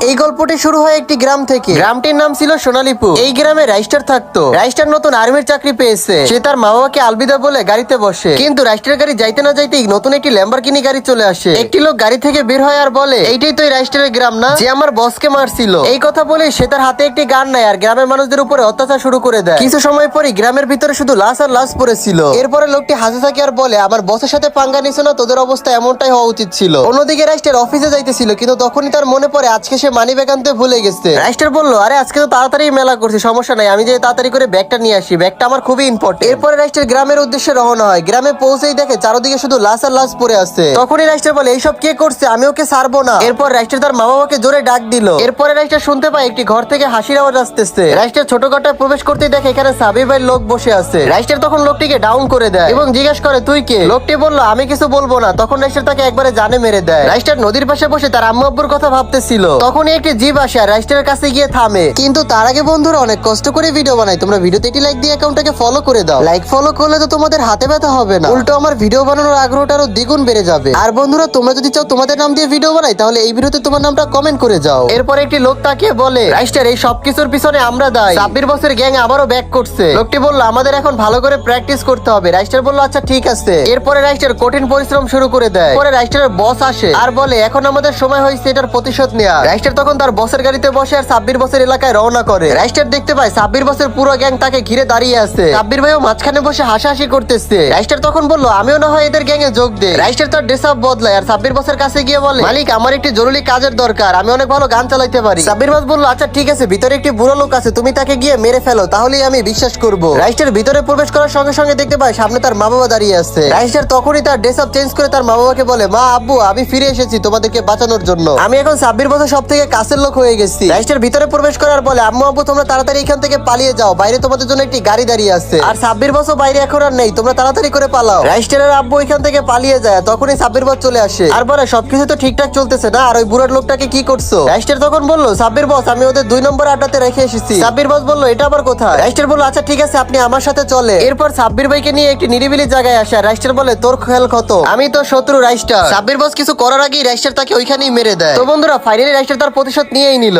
এই গল্পটি শুরু হয় একটি গ্রাম থেকে। গ্রামটির নাম ছিল সোনালীপুর। এই গ্রামে রাইস্টার থাকতো। রাইস্টার নতুন আর্মির চাকরি পেয়েছে। সে তার মা বাবাকে আলবিদা বলে গাড়িতে বসে, কিন্তু রাইস্টার গাড়ি যাইতে না যাইতেই নতুন একটি ল্যাম্বরগিনি গাড়ি চলে আসে। একটি লোক গাড়ি থেকে বের হয় আর বলে, এইটাই তো এই রাইস্টারের গ্রাম না, যে আমার বসকে মারছিল। এই কথা বলে সে তার হাতে একটি গান নেয় আর গ্রামের মানুষদের উপরে অত্যাচার শুরু করে দেয়। কিছু সময় পরই গ্রামের ভিতরে শুধু লাশ আর লাশ পড়েছিল। এরপরে লোকটি হাসতে থাকে আর বলে, আমার বসের সাথে পাঙ্গা নিছো না, তোদের অবস্থা এমনটাই হওয়া উচিত ছিল। অন্যদিকে রাইস্টার অফিসে যাইতেছিল, কিন্তু তখনই তার মনে পড়ে আজকে সে মানি ব্যাগ আনতে ভুলে গেছে। রাইস্টার বলল, আরে আজকে তো তাড়াতাড়ি মেলা করছি, সমস্যা নাই, আমি যে তাড়াতাড়ি করে ব্যাগটা নিয়ে আসি, ব্যাগটা আমার খুবই ইম্পর্টেন্ট। এরপরে রাইস্টার গ্রামের উদ্দেশ্যে রওনা হয়। গ্রামে পৌঁছেই দেখে চারদিকে শুধু লাশ আর লাশ পড়ে আছে। তখনই রাইস্টার বলে, এইসব কে করছে, আমি ওকে ছাড়বো না। এরপর রাইস্টার তার মা বাবাকে জোরে ডাক দিল। এরপরে রাইস্টার শুনতে পায় একটি ঘর থেকে হাসির আওয়াজ আসতেছে। রাইস্টার ছোট ঘরটায় প্রবেশ করতেই দেখে এখানে সাবির ভাইয়ের লোক বসে আছে। রাইস্টার তখন লোকটিকে ডাউন করে দেয় এবং জিজ্ঞেস করে, তুই কে? লোকটি বলল, আমি কিছু বলবো না। তখন রাইস্টার তাকে একবারে জানে মেরে দেয়। রাইস্টার নদীর পাশে বসে তার আম্মু আব্বুর কথা ভাবতেছিল। তখনই একটি জিপ আসে আর রাইস্টারের কাছে গিয়ে থামে। কিন্তু তার আগে বন্ধুরা, অনেক কষ্ট করে ভিডিও বানাই, তোমরা ভিডিওতে একটি লাইক দিয়ে অ্যাকাউন্টটাকে ফলো করে দাও। লাইক ফলো করলে তো তোমাদের হাতে ব্যথা হবে না, উল্টো আমার ভিডিও বানানোর আগ্রহটা আরো দ্বিগুণ বেড়ে যাবে। আর বন্ধুরা, তোমরা যদি চাও তোমাদের নাম দিয়ে ভিডিও বানাই, তাহলে এই ভিডিওতে তোমার নামটা কমেন্ট করে যাও। এরপর একটি লোক তাকে বলে, রাইস্টার, এই সবকিছুর পিছনে আমরা দায়ী। 26 বছর গ্যাং আবারও ব্যাক করছে। লোকটি বলল, আমাদের এখন ভালো করে প্র্যাকটিস করতে হবে। রাইস্টার বলল, আচ্ছা ঠিক আছে। এরপরে রাইস্টার কঠিন পরিশ্রম শুরু করে দেয়। পরে রাইস্টারের বস আসে আর বলে, এখন আমাদের সময় হয়েছে এটার প্রতিশোধ নেওয়া। রাইস্টার তখন তার বসের গাড়িতে বসে আর 26 বছর এলাকায় রওনা করে। রাইস্টার দেখতে পায় 26 বছর পুরো গ্যাং তাকে ঘিরে দাঁড়িয়ে আছে। 26 ভাইও মাঝখানে বসে হাসাহাসি করতেছে। রাইস্টার তখন বলল, আমিও না হয় এদের গ্যাংয়ে যোগ দে। রাইস্টার তার ড্রেস আপ বদলায় আর 26 বছর কাছে গিয়ে বলে, মালিক, আমার একটি জরুরি কাজের দরকার, আমি অনেক ভালো গান চালাইতে পারি। 26 বছর বলল, আচ্ছা ঠিক আছে, ভিতরে একটি বুড়ো লোক আছে, তুমি তাকে গিয়ে মেরে ফেলো, তাহলেই আমি বিশ্বাস করব। রাইস্টার ভিতরে প্রবেশ করার সঙ্গে সঙ্গে দেখতে পায় সামনে তার মা বাবা দাঁড়িয়ে আছে। রাইস্টার তখনই তার ড্রেস আপ চেঞ্জ করে তার মা বাবাকে বলে, মা আব্বু, আমি ফিরে এসেছি তোমাদেরকে বাঁচানোর জন্য। আমি এখন 26 বছর সব থেকে কাছের লোক হয়ে গেছি। রাইস্টার ভিতরে প্রবেশ করার বলে, আম্মু আব্বু, তোমরা তাড়াতাড়ি এখান থেকে পালিয়ে যাও, বাইরে তোমাদের জন্য একটি গাড়ি দাঁড়িয়ে আছে। আর 26 বছর বাইরে এখন আর নেই, তোমরা তাড়াতাড়ি করে পালাও। রাইস্টারের আব্বু এখান থেকে পালিয়ে যায়। তখনই 26 বছর চলে আসে আর বলে, সবকিছু তো ঠিকঠাক চলতেছে না, আর ওই বুড়ার লোকটাকে কি করছো? রাইস্টার তখন বলল, 26 বস, আমি ওদের 2 নম্বর আড্ডাতে রেখে এসেছি। 26 বস বলল, এটা আবার কোথায়? রাইস্টার বলল, আচ্ছা ঠিক আছে, আপনি আমার সাথে চলে। এরপর 26 ভাইকে নিয়ে একটি নিরিবিলি জায়গায় আসে। রাইস্টার বলে, তোর খেল কত, আমি তো শত্রু। রাইস্টার 26 বস কিছু করার আগেই রাইস্টার তাকে ওইখানেই মেরে দেয়। তো বন্ধুরা, ফাইনালি রাইস্টার তার প্রতিশোধ নিয়েই নিল।